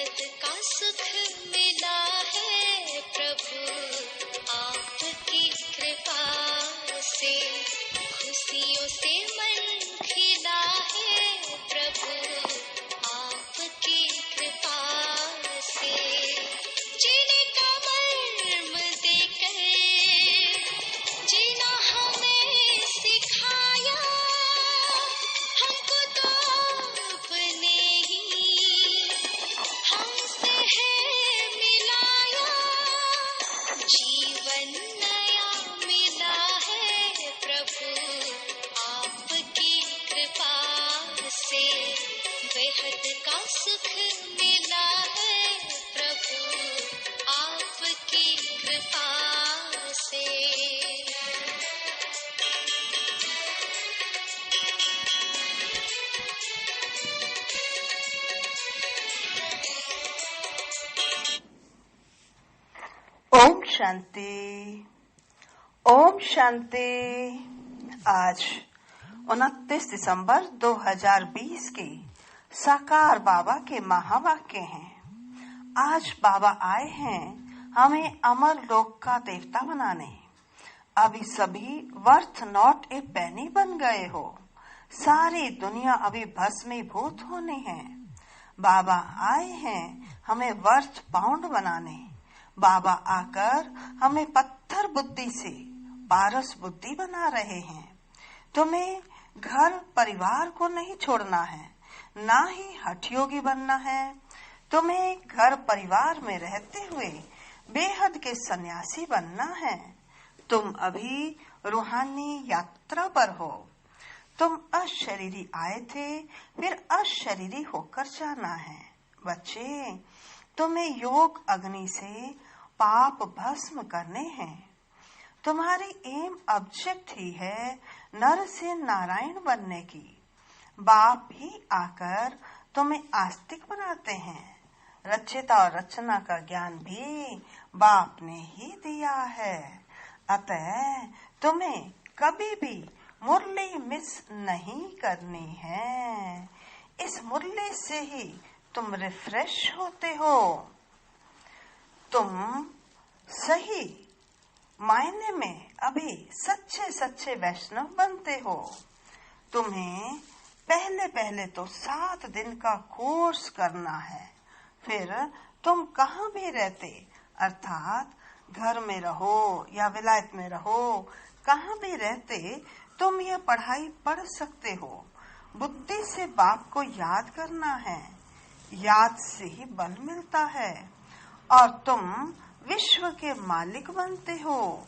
बेहद का सुख मिला है प्रभु आपकी कृपा से, खुशियों से मन खिला है प्रभु आपकी कृपा से। जीने का मर्म देकर जीना हमें सिखाया, हमको तो अपने ही हमसे है मिलाया। जीवन नया मिला है प्रभु आपकी कृपा से, बेहद का सुख मिला है प्रभु आपकी कृपा से। ओम शांति, ओम शांति। आज 29 दिसंबर 2020 के साकार बाबा के महावाक्य हैं। आज बाबा आए हैं हमें अमर लोक का देवता बनाने। अभी सभी वर्थ नॉट ए पेनी बन गए हो, सारी दुनिया अभी भस्मीभूत होने हैं। बाबा आए हैं हमें वर्थ पाउंड बनाने। बाबा आकर हमें पत्थर बुद्धि से पारस बुद्धि बना रहे हैं। तुम्हें घर परिवार को नहीं छोड़ना है, ना ही हठयोगी बनना है। तुम्हें घर परिवार में रहते हुए बेहद के सन्यासी बनना है। तुम अभी रूहानी यात्रा पर हो। तुम अशरीरी आए थे, फिर अशरीरी होकर जाना है। बच्चे, तुम्हें योग अग्नि से पाप भस्म करने हैं। तुम्हारी एम ऑब्जेक्ट ही है नर से नारायण बनने की। बाप ही आकर तुम्हें आस्तिक बनाते हैं। रचयिता और रचना का ज्ञान भी बाप ने ही दिया है। अतः तुम्हें कभी भी मुरली मिस नहीं करनी है। इस मुरली से ही तुम रिफ्रेश होते हो। तुम सही मायने में अभी सच्चे सच्चे वैष्णव बनते हो। तुम्हें पहले पहले तो 7 दिन का कोर्स करना है। फिर तुम कहाँ भी रहते, अर्थात घर में रहो या विलायत में रहो, कहाँ भी रहते तुम यह पढ़ाई पढ़ सकते हो। बुद्धि से बाप को याद करना है, याद से ही बल मिलता है और तुम विश्व के मालिक बनते हो।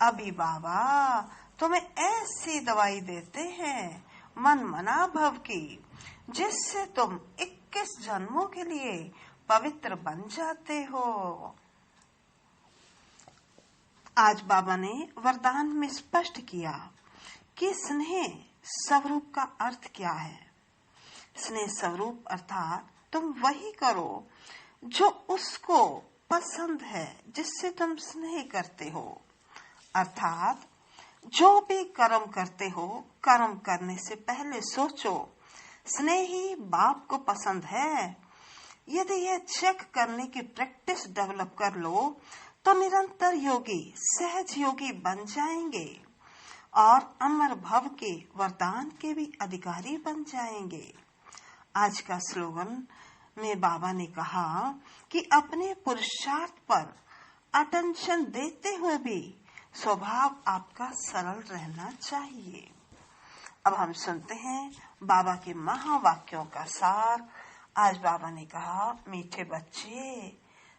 अभी बाबा तुम्हें ऐसी दवाई देते हैं मन मना भव की, जिससे तुम 21 जन्मों के लिए पवित्र बन जाते हो। आज बाबा ने वरदान में स्पष्ट किया कि स्नेह स्वरूप का अर्थ क्या है। स्नेह स्वरूप अर्थात तुम वही करो जो उसको पसंद है, जिससे तुम स्नेह करते हो। अर्थात जो भी कर्म करते हो, कर्म करने से पहले सोचो स्नेही बाप को पसंद है। यदि यह चेक करने की प्रैक्टिस डेवलप कर लो तो निरंतर योगी सहज योगी बन जाएंगे और अमर भव के वरदान के भी अधिकारी बन जाएंगे। आज का स्लोगन में बाबा ने कहा कि अपने पुरुषार्थ पर अटेंशन देते हुए भी स्वभाव आपका सरल रहना चाहिए। अब हम सुनते हैं बाबा के महावाक्यों का सार। आज बाबा ने कहा, मीठे बच्चे,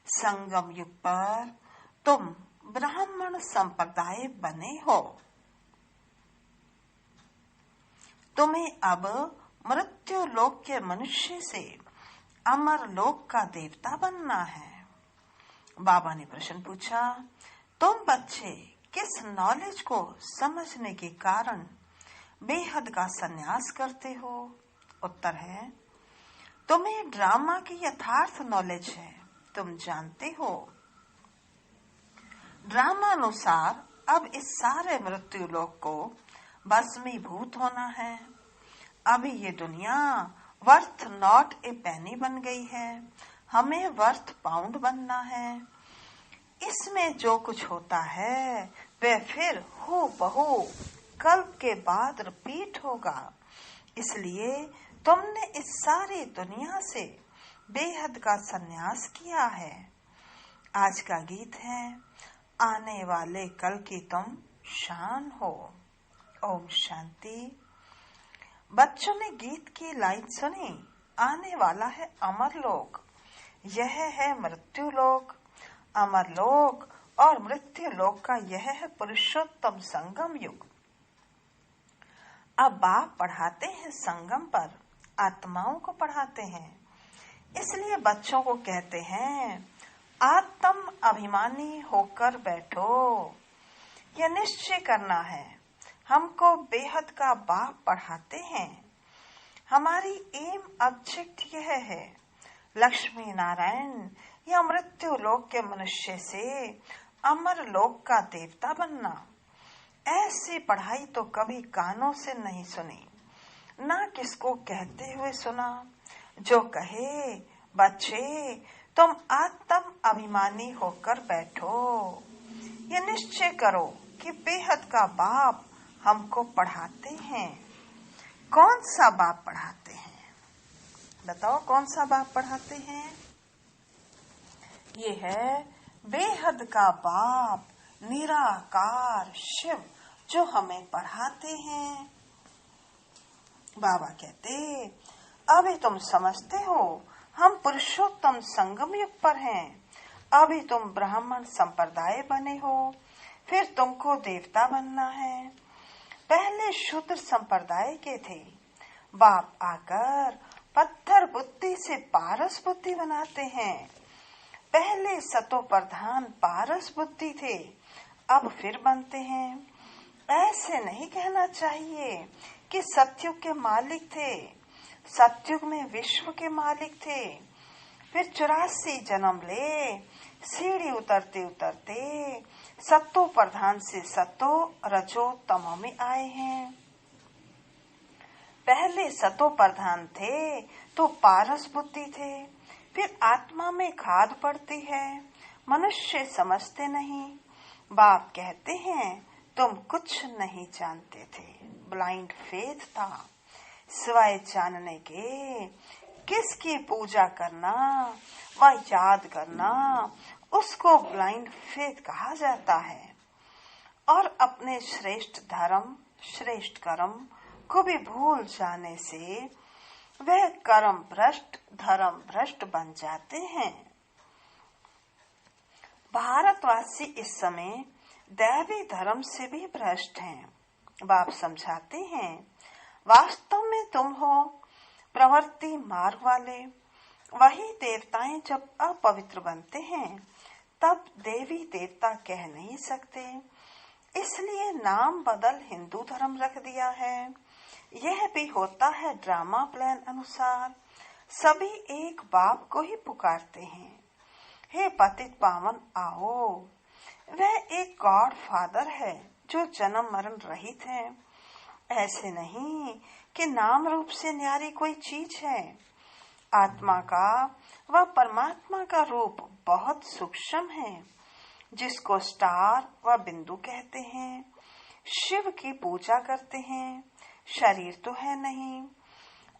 संगम युग पर तुम ब्राह्मण संप्रदाय बने हो। तुम्हें अब मृत्यु लोक के मनुष्य से अमर लोक का देवता बनना है। बाबा ने प्रश्न पूछा, तुम बच्चे किस नॉलेज को समझने के कारण बेहद का सन्यास करते हो? उत्तर है, तुम्हें ड्रामा की यथार्थ नॉलेज है। तुम जानते हो ड्रामा अनुसार अब इस सारे मृत्यु लोक को भस्मीभूत होना है। अभी ये दुनिया वर्थ नॉट ए पेनी बन गई है। हमें वर्थ पाउंड बनना है। इसमें जो कुछ होता है वह फिर हूबहू कल्प के बाद रिपीट होगा। इसलिए तुमने इस सारी दुनिया से बेहद का संन्यास किया है। आज का गीत है, आने वाले कल की तुम शान हो। ओम शांति। बच्चों ने गीत की लाइन सुनी, आने वाला है अमरलोक। यह है मृत्युलोक। अमरलोक और मृत्युलोक का यह है पुरुषोत्तम संगम युग। अब बाप पढ़ाते हैं संगम पर, आत्माओं को पढ़ाते हैं। इसलिए बच्चों को कहते हैं, आत्म अभिमानी होकर बैठो। यह निश्चय करना है। हमको बेहद का बाप पढ़ाते हैं। हमारी एम ऑब्जेक्ट यह है, लक्ष्मी नारायण या मृत्यु लोक के मनुष्य से अमर लोक का देवता बनना। ऐसी पढ़ाई तो कभी कानों से नहीं सुनी, ना किसको कहते हुए सुना। जो कहे, बच्चे तुम आत्म अभिमानी होकर बैठो। ये निश्चय करो कि बेहद का बाप हमको पढ़ाते हैं। कौन सा बाप पढ़ाते हैं? बताओ कौन सा बाप पढ़ाते हैं? ये है बेहद का बाप, निराकार शिव, जो हमें पढ़ाते हैं। बाबा कहते, अभी तुम समझते हो हम पुरुषोत्तम संगम युग पर हैं। अभी तुम ब्राह्मण संप्रदाय बने हो, फिर तुमको देवता बनना है। पहले शूद्र संप्रदाय के थे। बाप आकर पत्थर बुद्धि से पारस बुद्धि बनाते हैं। पहले सतो प्रधान पारस बुद्धि थे, अब फिर बनते हैं। ऐसे नहीं कहना चाहिए कि सतयुग के मालिक थे। सतयुग में विश्व के मालिक थे। फिर 84 जन्म ले, सीढ़ी उतरते उतरते सतो प्रधान से सतो रजो तमो में आए हैं। पहले सतो प्रधान थे तो पारस बुद्धि थे। फिर आत्मा में खाद पड़ती है। मनुष्य समझते नहीं। बाप कहते हैं, तुम कुछ नहीं जानते थे। ब्लाइंड फेथ था। सिवाय जानने के किसकी पूजा करना व याद करना, उसको ब्लाइंड फेथ कहा जाता है। और अपने श्रेष्ठ धर्म, श्रेष्ठ कर्म को भी भूल जाने से वह कर्म भ्रष्ट, धर्म भ्रष्ट बन जाते हैं। भारतवासी इस समय दैवी धर्म से भी भ्रष्ट हैं। बाप समझाते हैं, वास्तव में तुम हो प्रवृत्ति मार्ग वाले। वही देवताएं जब अपवित्र बनते हैं तब देवी देवता कह नहीं सकते, इसलिए नाम बदल हिंदू धर्म रख दिया है। यह भी होता है ड्रामा प्लान अनुसार। सभी एक बाप को ही पुकारते हैं, हे पतित पावन आओ। वह एक गॉड फादर है जो जन्म मरण रहित है। ऐसे नहीं कि नाम रूप से न्यारी कोई चीज है। आत्मा का व परमात्मा का रूप बहुत सूक्ष्म है, जिसको स्टार व बिंदु कहते हैं। शिव की पूजा करते हैं, शरीर तो है नहीं।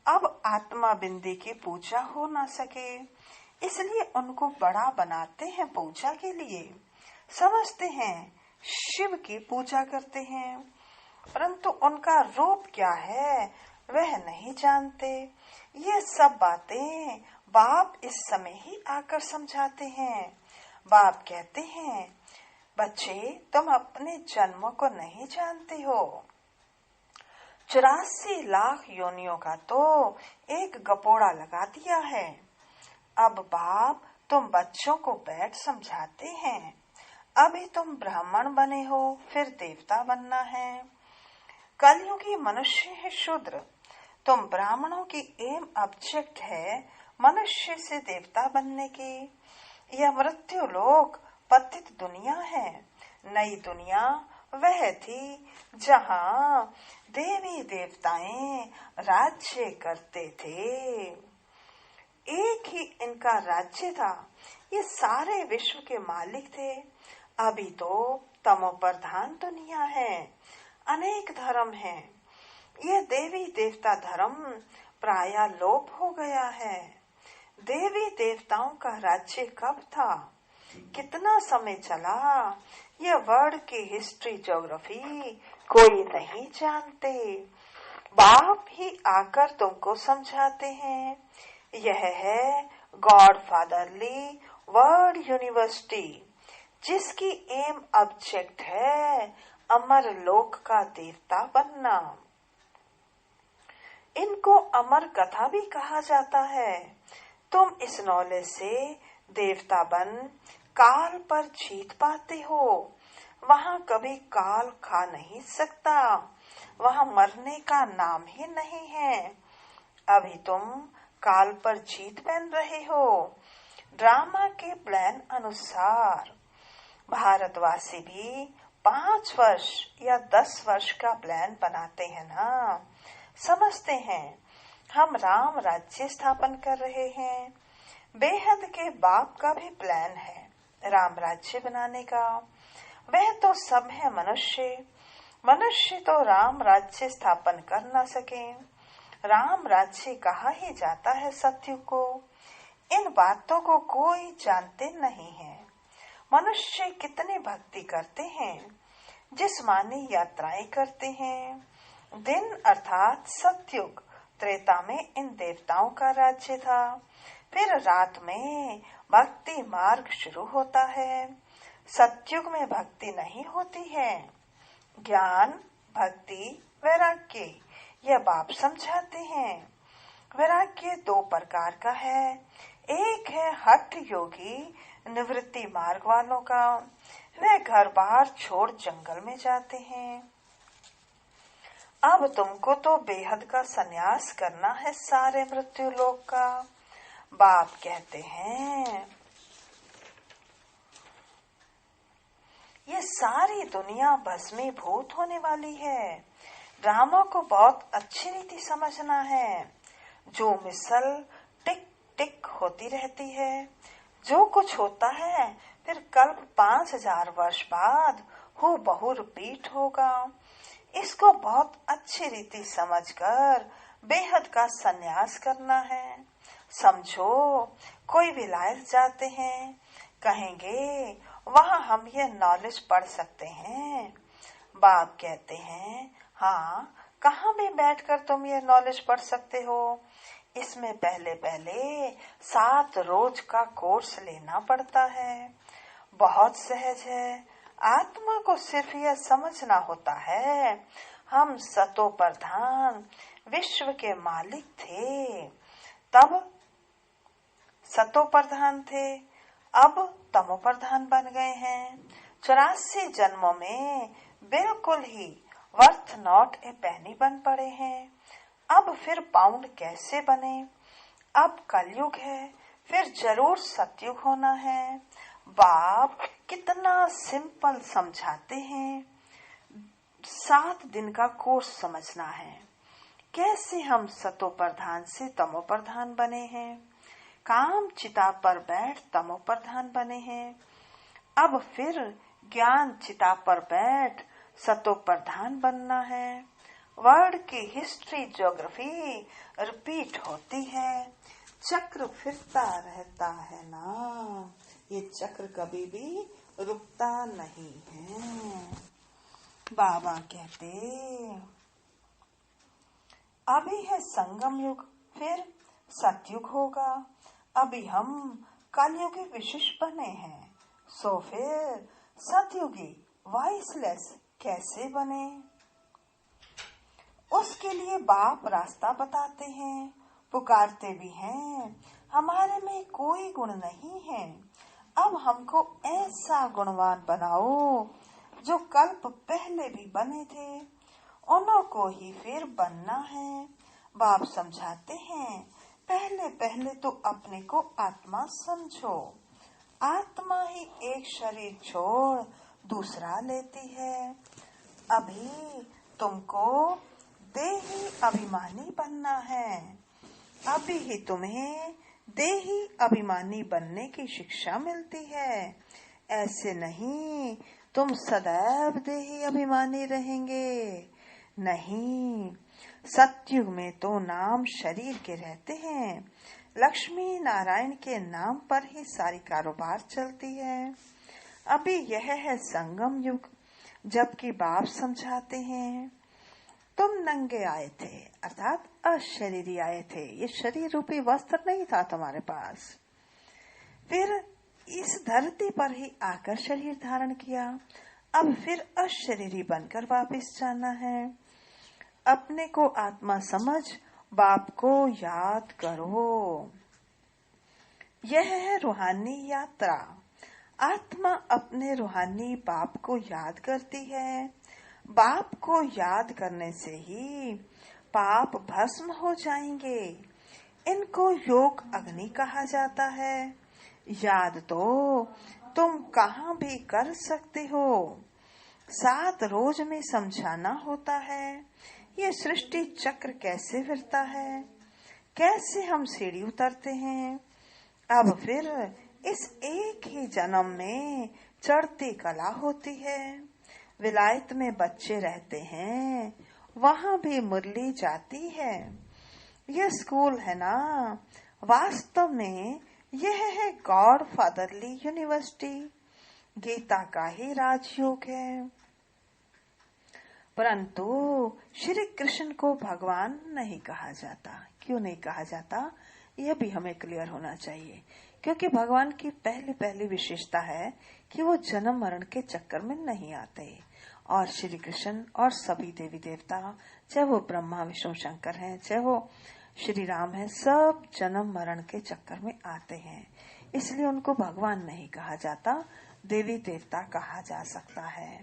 अब आत्मा बिंदी की पूजा हो ना सके, इसलिए उनको बड़ा बनाते हैं पूजा के लिए। समझते हैं शिव की पूजा करते हैं, परंतु उनका रूप क्या है वह नहीं जानते। ये सब बातें बाप इस समय ही आकर समझाते हैं। बाप कहते हैं, बच्चे तुम अपने जन्मों को नहीं जानते हो। 84 लाख योनियों का तो एक गपोड़ा लगा दिया है। अब बाप तुम बच्चों को बैठ समझाते हैं, अभी तुम ब्राह्मण बने हो, फिर देवता बनना है। कलयुगी मनुष्य है शूद्र। तुम ब्राह्मणों की एम ऑब्जेक्ट है मनुष्य से देवता बनने की। यह मृत्यु लोक पतित दुनिया है। नई दुनिया वह थी जहाँ देवी देवताएं राज्य करते थे। एक ही इनका राज्य था। ये सारे विश्व के मालिक थे। अभी तो तमो प्रधान दुनिया है, अनेक धर्म हैं। ये देवी देवता धर्म प्रायः लोप हो गया है। देवी देवताओं का राज्य कब था, कितना समय चला, यह वर्ल्ड की हिस्ट्री ज्योग्राफी कोई नहीं जानते। बाप ही आकर तुमको समझाते हैं। यह है गॉड फादरली वर्ल्ड यूनिवर्सिटी, जिसकी एम ऑब्जेक्ट है अमर लोक का देवता बनना। इनको अमर कथा भी कहा जाता है। तुम इस नॉलेज से देवता बन काल पर जीत पाते हो। वहाँ कभी काल खा नहीं सकता, वहाँ मरने का नाम ही नहीं है। अभी तुम काल पर जीत पहन रहे हो। ड्रामा के प्लान अनुसार भारतवासी भी 5 वर्ष या 10 वर्ष का प्लान बनाते हैं ना। समझते हैं हम राम राज्य स्थापन कर रहे हैं। बेहद के बाप का भी प्लान है राम राज्य बनाने का। वह तो सब है मनुष्य। मनुष्य तो राम राज्य स्थापन कर न सके। राम राज्य कहा ही जाता है सत्युग को। इन बातों को कोई जानते नहीं है। मनुष्य कितनी भक्ति करते हैं, जिस्मानी यात्राएं करते हैं। दिन अर्थात सत्युग त्रेता में इन देवताओं का राज्य था। फिर रात में भक्ति मार्ग शुरू होता है। सत्युग में भक्ति नहीं होती है। ज्ञान, भक्ति, वैराग्य यह बाप समझाते हैं। वैराग्य 2 प्रकार का है। एक है हठ योगी निवृत्ति मार्ग वालों का। वे घर बार छोड़ जंगल में जाते हैं। अब तुमको तो बेहद का संन्यास करना है सारे मृत्यु लोक का। बाप कहते हैं ये सारी दुनिया भस्मीभूत होने वाली है। ड्रामा को बहुत अच्छी रीति समझना है। जो मिसल टिक टिक होती रहती है, जो कुछ होता है फिर कल्प 5000 वर्ष बाद हूँ बहु रिपीट होगा। इसको बहुत अच्छी रीति समझकर बेहद का संन्यास करना है। समझो कोई विलायत जाते हैं, कहेंगे वहाँ हम ये नॉलेज पढ़ सकते हैं। बाप कहते हैं हाँ, कहाँ भी बैठकर तुम ये नॉलेज पढ़ सकते हो। इसमें पहले 7 रोज का कोर्स लेना पड़ता है। बहुत सहज है। आत्मा को सिर्फ यह समझना होता है हम सतो प्रधान विश्व के मालिक थे, तब सतो प्रधान थे, अब तमो प्रधान बन गए हैं। 84 जन्मों में बिल्कुल ही वर्थ नॉट ए पेनी बन पड़े हैं। अब फिर पाउंड कैसे बने। अब कलयुग है, फिर जरूर सतयुग होना है। बाप कितना सिंपल समझाते हैं। 7 दिन का कोर्स समझना है। कैसे हम सतो प्रधान से तमो प्रधान बने हैं। काम चिता पर बैठ तमो प्रधान बने हैं। अब फिर ज्ञान चिता पर बैठ सतो प्रधान बनना है। वर्ल्ड की हिस्ट्री ज्योग्राफी रिपीट होती है। चक्र फिरता रहता है ना, ये चक्र कभी भी रुकता नहीं है। बाबा कहते अभी है संगम युग, फिर सतयुग होगा। अभी हम कलयुगी विशिष्ट बने हैं, सो फिर सतयुगी वाइसलेस कैसे बने। उसके लिए बाप रास्ता बताते हैं, पुकारते भी हैं। हमारे में कोई गुण नहीं है, अब हमको ऐसा गुणवान बनाओ जो कल्प पहले भी बने थे, उन्हों को ही फिर बनना है। बाप समझाते हैं पहले तो अपने को आत्मा समझो। आत्मा ही एक शरीर छोड़ दूसरा लेती है। अभी तुमको देही अभिमानी बनना है। अभी ही तुम्हें देही अभिमानी बनने की शिक्षा मिलती है। ऐसे नहीं, तुम सदैव देही अभिमानी रहेंगे। नहीं, सतयुग में तो नाम शरीर के रहते हैं। लक्ष्मी नारायण के नाम पर ही सारी कारोबार चलती है। अभी यह है संगम युग, जबकि बाप समझाते हैं तुम नंगे आए थे, अर्थात अशरीरी आए थे। ये शरीर रूपी वस्त्र नहीं था तुम्हारे पास। फिर इस धरती पर ही आकर शरीर धारण किया। अब फिर अशरीरी बनकर वापस जाना है। अपने को आत्मा समझ बाप को याद करो। यह है रूहानी यात्रा। आत्मा अपने रूहानी बाप को याद करती है। बाप को याद करने से ही पाप भस्म हो जाएंगे। इनको योग अग्नि कहा जाता है। याद तो तुम कहाँ भी कर सकते हो। 7 रोज में समझाना होता है ये सृष्टि चक्र कैसे फिरता है, कैसे हम सीढ़ी उतरते हैं। अब फिर इस एक ही जन्म में चढ़ती कला होती है। विलायत में बच्चे रहते हैं, वहाँ भी मुरली जाती है। यह स्कूल है ना, वास्तव में यह है गॉड फादरली यूनिवर्सिटी। गीता का ही राजयोग है। परंतु श्री कृष्ण को भगवान नहीं कहा जाता। क्यों नहीं कहा जाता, यह भी हमें क्लियर होना चाहिए। क्योंकि भगवान की पहली विशेषता है कि वो जन्म मरण के चक्कर में नहीं आते। और श्री कृष्ण और सभी देवी देवता, चाहे वो ब्रह्मा विष्णु शंकर हैं, चाहे वो श्री राम है, सब जन्म मरण के चक्कर में आते हैं। इसलिए उनको भगवान नहीं कहा जाता, देवी देवता कहा जा सकता है।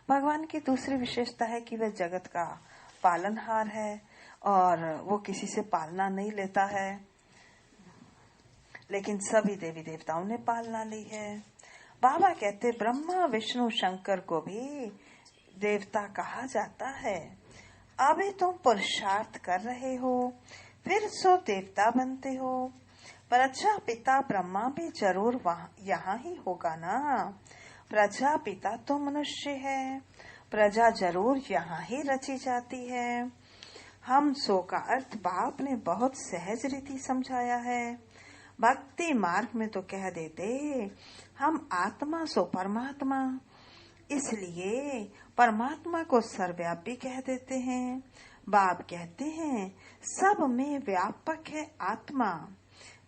भगवान की दूसरी विशेषता है कि वह जगत का पालनहार है और वो किसी से पालना नहीं लेता है, लेकिन सभी देवी देवताओं ने पालना ली है। बाबा कहते ब्रह्मा विष्णु शंकर को भी देवता कहा जाता है। अभी तुम पुरुषार्थ कर रहे हो, फिर सो देवता बनते हो। प्रजापिता ब्रह्मा भी जरूर यहाँ ही होगा ना। प्रजापिता तो मनुष्य है, प्रजा जरूर यहाँ ही रची जाती है। हम सो का अर्थ बाप ने बहुत सहज रीति समझाया है। भक्ति मार्ग में तो कह देते हम आत्मा सो परमात्मा, इसलिए परमात्मा को सर्वव्यापी कह देते हैं। बाप कहते हैं सब में व्यापक है आत्मा,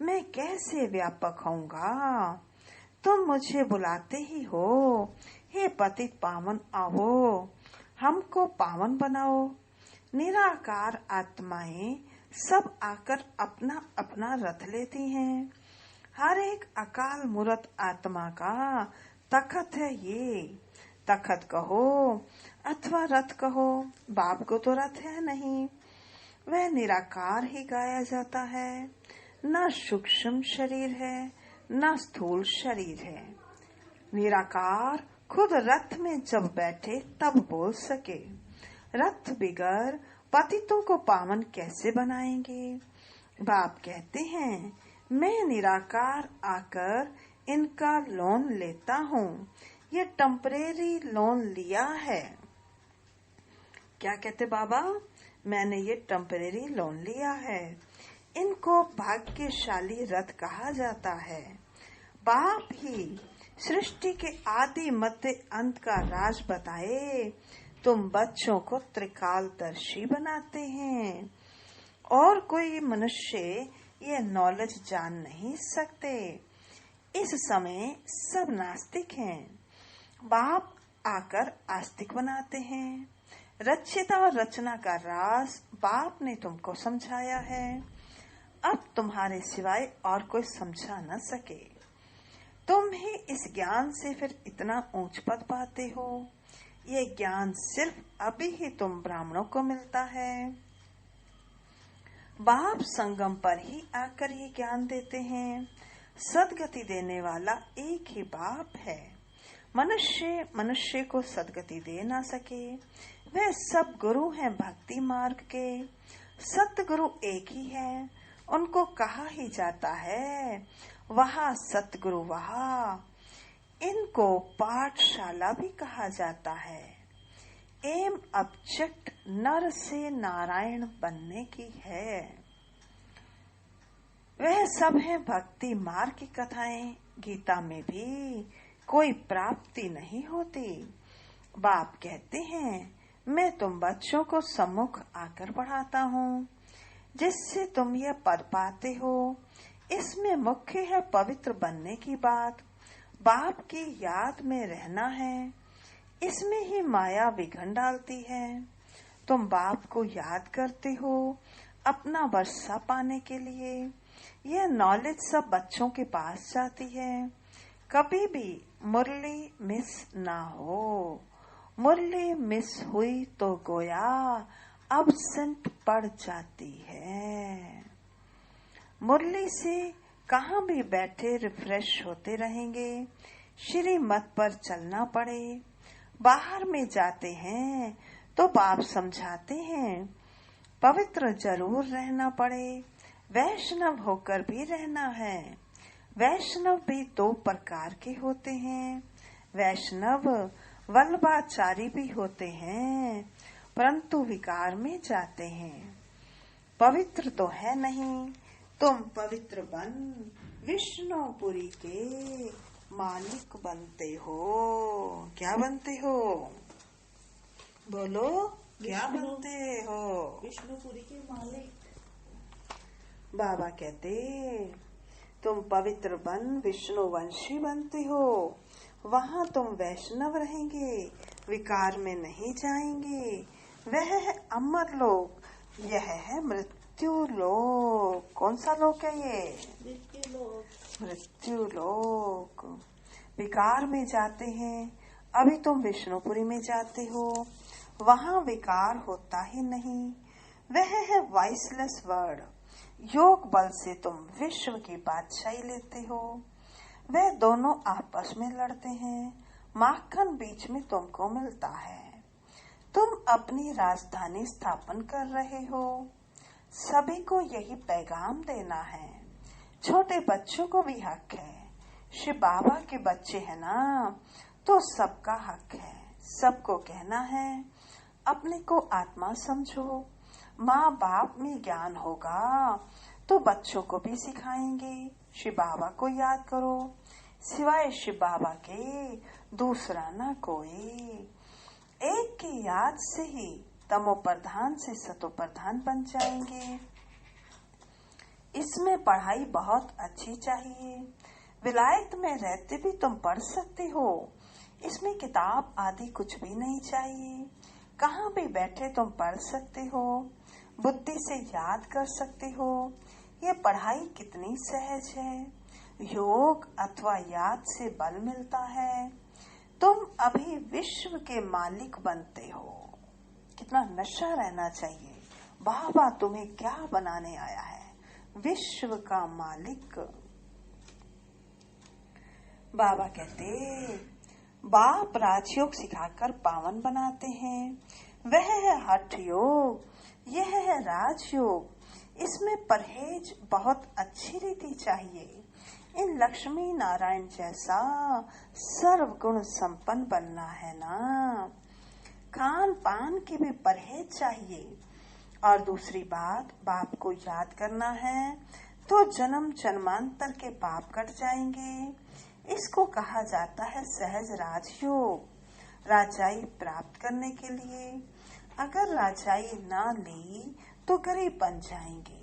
मैं कैसे व्यापक होऊंगा। तुम मुझे बुलाते ही हो, हे पतित पावन आओ, हमको पावन बनाओ। निराकार आत्माएं सब आकर अपना अपना रथ लेती हैं। हर एक अकाल मूर्त आत्मा का तखत है ये। तखत कहो अथवा रथ कहो, बाप को तो रथ है नहीं, वह निराकार ही गाया जाता है। न सूक्ष्म शरीर है, न स्थूल शरीर है। निराकार खुद रथ में जब बैठे तब बोल सके। रथ बिगर पतितों को पावन कैसे बनाएंगे। बाप कहते हैं मैं निराकार आकर इनका लोन लेता हूँ। ये टेम्परेरी लोन लिया है। क्या कहते बाबा, मैंने ये टेम्परेरी लोन लिया है। इनको भाग्यशाली रथ कहा जाता है। बाप ही सृष्टि के आदि मध्य अंत का राज बताए तुम बच्चों को त्रिकालदर्शी बनाते हैं। और कोई मनुष्य ये नॉलेज जान नहीं सकते। इस समय सब नास्तिक हैं, बाप आकर आस्तिक बनाते हैं। रचिता और रचना का राज बाप ने तुमको समझाया है। अब तुम्हारे सिवाय और कोई समझा न सके। तुम ही इस ज्ञान से फिर इतना ऊंच पद पाते हो। ये ज्ञान सिर्फ अभी ही तुम ब्राह्मणों को मिलता है। बाप संगम पर ही आकर ये ज्ञान देते हैं। सदगति देने वाला एक ही बाप है। मनुष्य मनुष्य को सदगति दे ना सके। वे सब गुरु हैं भक्ति मार्ग के। सतगुरु एक ही है उनको कहा ही जाता है वहाँ सतगुरु वहाँ। इनको पाठशाला भी कहा जाता है। एम ऑब्जेक्ट नर से नारायण बनने की है। वह सब है भक्ति मार्ग की कथाएं। गीता में भी कोई प्राप्ति नहीं होती। बाप कहते हैं मैं तुम बच्चों को सम्मुख आकर पढ़ाता हूँ जिससे तुम यह पद पाते हो। इसमें मुख्य है पवित्र बनने की बात। बाप की याद में रहना है। इसमें ही माया विघन डालती है। तुम बाप को याद करते हो अपना वर्षा पाने के लिए। यह नॉलेज सब बच्चों के पास जाती है। कभी भी मुरली मिस ना हो। मुरली मिस हुई तो गोया अब्सेंट पड़ जाती है। मुरली से कहाँ भी बैठे रिफ्रेश होते रहेंगे। श्रीमत पर चलना पड़े। बाहर में जाते हैं तो बाप समझाते हैं पवित्र जरूर रहना पड़े। वैष्णव होकर भी रहना है। वैष्णव भी दो प्रकार के होते हैं। वैष्णव वल्लभाचारी भी होते हैं परंतु विकार में जाते हैं। पवित्र तो है नहीं। तुम पवित्र बन विष्णुपुरी के मालिक बनते हो। क्या बनते हो? बोलो क्या बनते हो? विष्णुपुरी के मालिक। बाबा कहते तुम पवित्र बन विष्णुवंशी बनते हो। वहाँ तुम वैष्णव रहेंगे। विकार में नहीं जाएंगे। वह है अमर लोक। यह है मृत्यु लोक। कौन सा लोक है ये? मृत्यु लोक। मृत्यु लोक। विकार में जाते हैं। अभी तुम विष्णुपुरी में जाते हो। वहाँ विकार होता ही नहीं। वह है वॉइसलेस वर्ड। योग बल से तुम विश्व की बादशाही लेते हो। वह दोनों आपस में लड़ते हैं। माखन बीच में तुमको मिलता है। तुम अपनी राजधानी स्थापन कर रहे हो। सभी को यही पैगाम देना है। छोटे बच्चों को भी हक है। शिव बाबा के बच्चे हैं ना तो सबका हक है। सबको कहना है अपने को आत्मा समझो। माँ बाप में ज्ञान होगा तो बच्चों को भी सिखाएंगे। शिव बाबा को याद करो। सिवाय शिव बाबा के दूसरा ना कोई। एक की याद से ही तमो प्रधान से सतो प्रधान बन जाएंगे। इसमें पढ़ाई बहुत अच्छी चाहिए। विलायत में रहते भी तुम पढ़ सकते हो। इसमें किताब आदि कुछ भी नहीं चाहिए। कहाँ भी बैठे तुम पढ़ सकते हो। बुद्धि से याद कर सकते हो। ये पढ़ाई कितनी सहज है। योग अथवा याद से बल मिलता है। तुम अभी विश्व के मालिक बनते हो। कितना नशा रहना चाहिए। बाबा तुम्हें क्या बनाने आया है? विश्व का मालिक। बाबा कहते बाप राजयोग सिखाकर पावन बनाते हैं। वह है हठ योग। यह है राजयोग। इसमें परहेज बहुत अच्छी रीति चाहिए। इन लक्ष्मी नारायण जैसा सर्वगुण संपन्न बनना है ना। खान पान की भी परहेज चाहिए। और दूसरी बात बाप को याद करना है तो जन्म जन्मांतर के पाप कट जाएंगे। इसको कहा जाता है सहज राजयोग। राजाई प्राप्त करने के लिए अगर राजाई ना ली तो गरीब बन जाएंगे।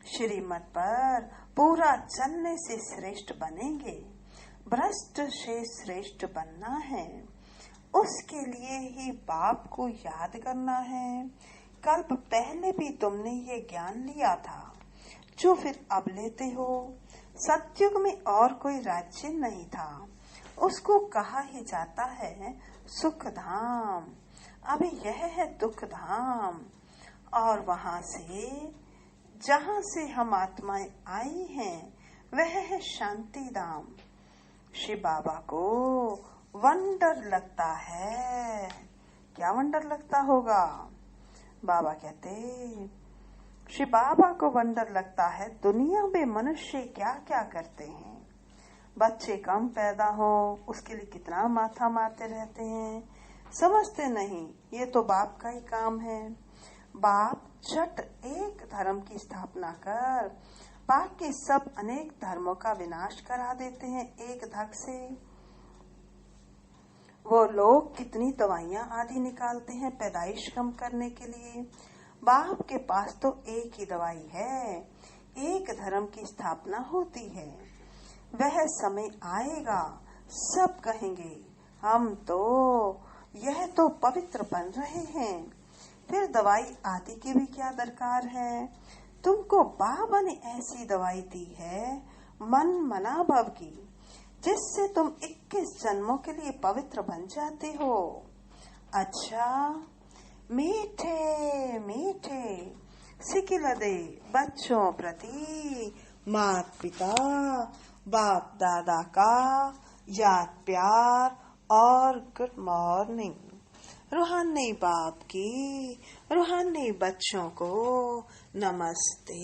श्रीमत पर पूरा चलने से श्रेष्ठ बनेंगे। भ्रष्ट से श्रेष्ठ बनना है। उसके लिए ही बाप को याद करना है। कल्प पहले भी तुमने ये ज्ञान लिया था जो फिर अब लेते हो। सतयुग में और कोई राज्य नहीं था। उसको कहा ही जाता है सुख धाम। अभी यह है दुख धाम। और वहां से जहां से हम आत्माएं आई हैं वह है शांति धाम। शिव बाबा को वंडर लगता है। क्या वंडर लगता होगा? बाबा कहते श्री बाबा को वंडर लगता है दुनिया में मनुष्य क्या क्या करते हैं। बच्चे कम पैदा हो उसके लिए कितना माथा मारते रहते हैं, समझते नहीं ये तो बाप का ही काम है। बाप झट एक धर्म की स्थापना कर बाकी सब अनेक धर्मों का विनाश करा देते हैं एक धक से। वो लोग कितनी दवाइयां आदि निकालते हैं पैदाइश कम करने के लिए। बाप के पास तो एक ही दवाई है, एक धर्म की स्थापना होती है। वह समय आएगा सब कहेंगे हम तो यह तो पवित्र बन रहे हैं, फिर दवाई आदि की भी क्या दरकार है। तुमको बाबा ने ऐसी दवाई दी है मन मना भव की, जिससे तुम 21 जन्मों के लिए पवित्र बन जाते हो। अच्छा मीठे मीठे सिकिलदे बच्चों प्रति माता पिता बाप दादा का याद प्यार और गुड मॉर्निंग। रूहानी बाप की रूहानी बच्चों को नमस्ते।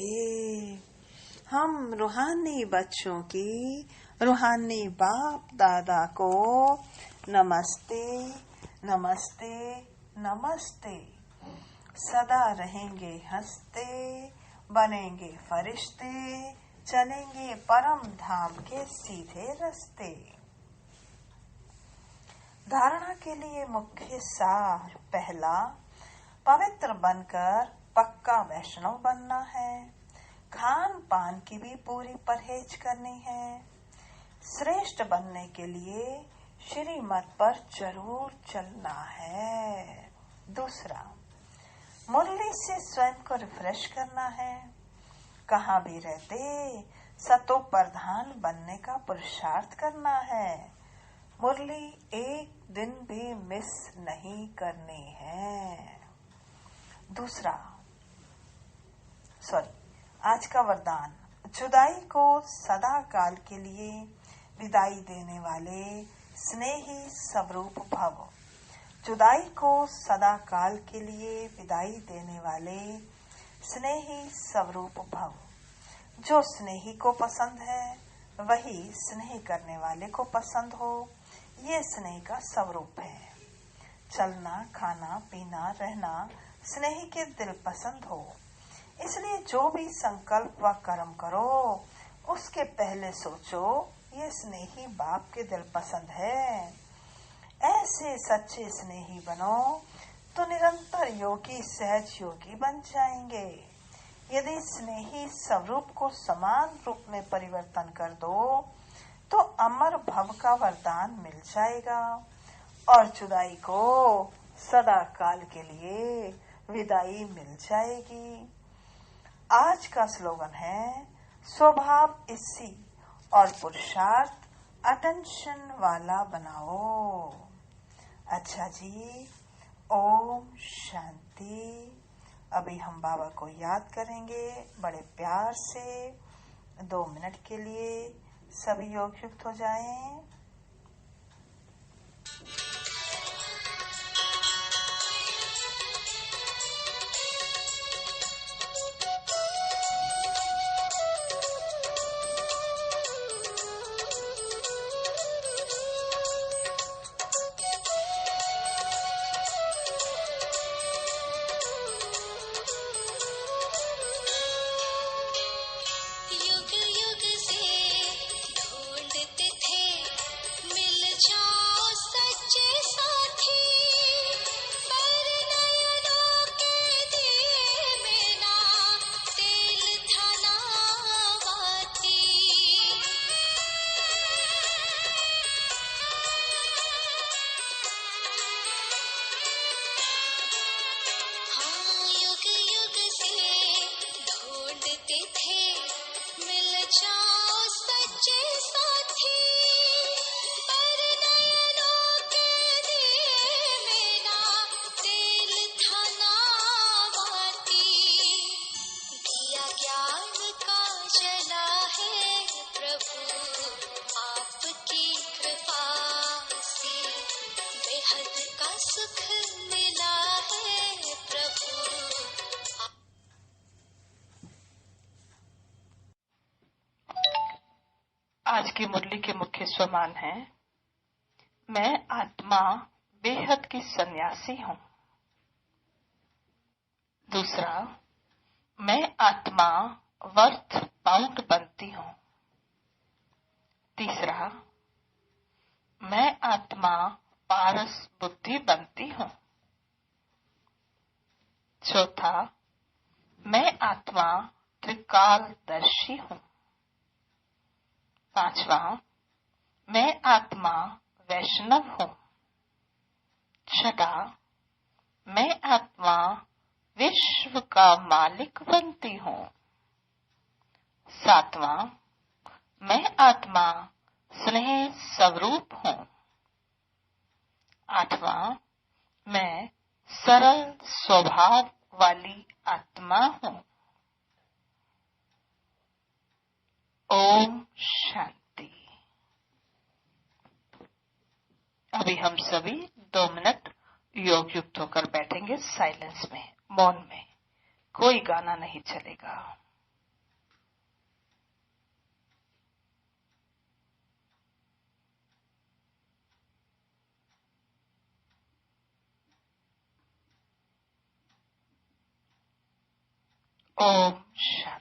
हम रूहानी बच्चों की रूहानी बाप दादा को नमस्ते नमस्ते नमस्ते। सदा रहेंगे हंसते, बनेंगे फरिश्ते, चलेंगे परम धाम के सीधे रास्ते। धारणा के लिए मुख्य सार पहला, पवित्र बनकर पक्का वैष्णव बनना है। खान पान की भी पूरी परहेज करनी है। श्रेष्ठ बनने के लिए श्रीमत पर जरूर चलना है। दूसरा, मुरली से स्वयं को रिफ्रेश करना है। कहाँ भी रहते सतो प्रधान बनने का पुरुषार्थ करना है। मुरली एक दिन भी मिस नहीं करनी है। आज का वरदान, जुदाई को सदा काल के लिए विदाई देने वाले स्नेही स्वरूप भव। जुदाई को सदा काल के लिए विदाई देने वाले स्नेही स्वरूप भव। जो स्नेही को पसंद है वही स्नेह करने वाले को पसंद हो, ये स्नेह का स्वरूप है। चलना खाना पीना रहना स्नेही के दिल पसंद हो, इसलिए जो भी संकल्प व कर्म करो उसके पहले सोचो ये स्नेही बाप के दिल पसंद है। ऐसे सच्चे स्नेही बनो तो निरंतर योगी सहज योगी बन जाएंगे। यदि स्नेही स्वरूप को समान रूप में परिवर्तन कर दो तो अमर भव का वरदान मिल जाएगा और जुदाई को सदा काल के लिए विदाई मिल जाएगी। आज का स्लोगन है, स्वभाव इसी और पुरुषार्थ अटेंशन वाला बनाओ। अच्छा जी, ओम शांति। अभी हम बाबा को याद करेंगे बड़े प्यार से। 2 मिनट के लिए सभी योग युक्त हो जाएं। युग युग से ढूंढते थे मिल जाओ सच्चे साथी, पर नयनों के दिए में ना तेल था ना बाती। हाँ, युग युग से ढूंढते थे मिल जाओ सच्चे साथी, पर नयनों के दिए में ना तेल था ना बाती। दिया ज्ञान का जला है प्रभु आपकी कृपा से, बेहद का सुख मिला है प्रभु। आज की मुरली के मुख्य स्वमान है, मैं आत्मा बेहद की सन्यासी हूँ। दूसरा, मैं आत्मा वर्थ पाउंड बनती हूँ। तीसरा, मैं आत्मा पारस बुद्धि बनती हूँ। चौथा, मैं आत्मा त्रिकालदर्शी हूँ। पांचवा, मैं आत्मा वैष्णव हूँ। छठा, मैं आत्मा विश्व का मालिक बनती हूँ। सातवां, मैं आत्मा स्नेह स्वरूप हूँ। आठवां, मैं सरल स्वभाव वाली आत्मा हूँ। ओम शांति। अभी हम सभी 2 मिनट योग युक्त होकर बैठेंगे, साइलेंस में, मौन में। कोई गाना नहीं चलेगा। ओम शांति।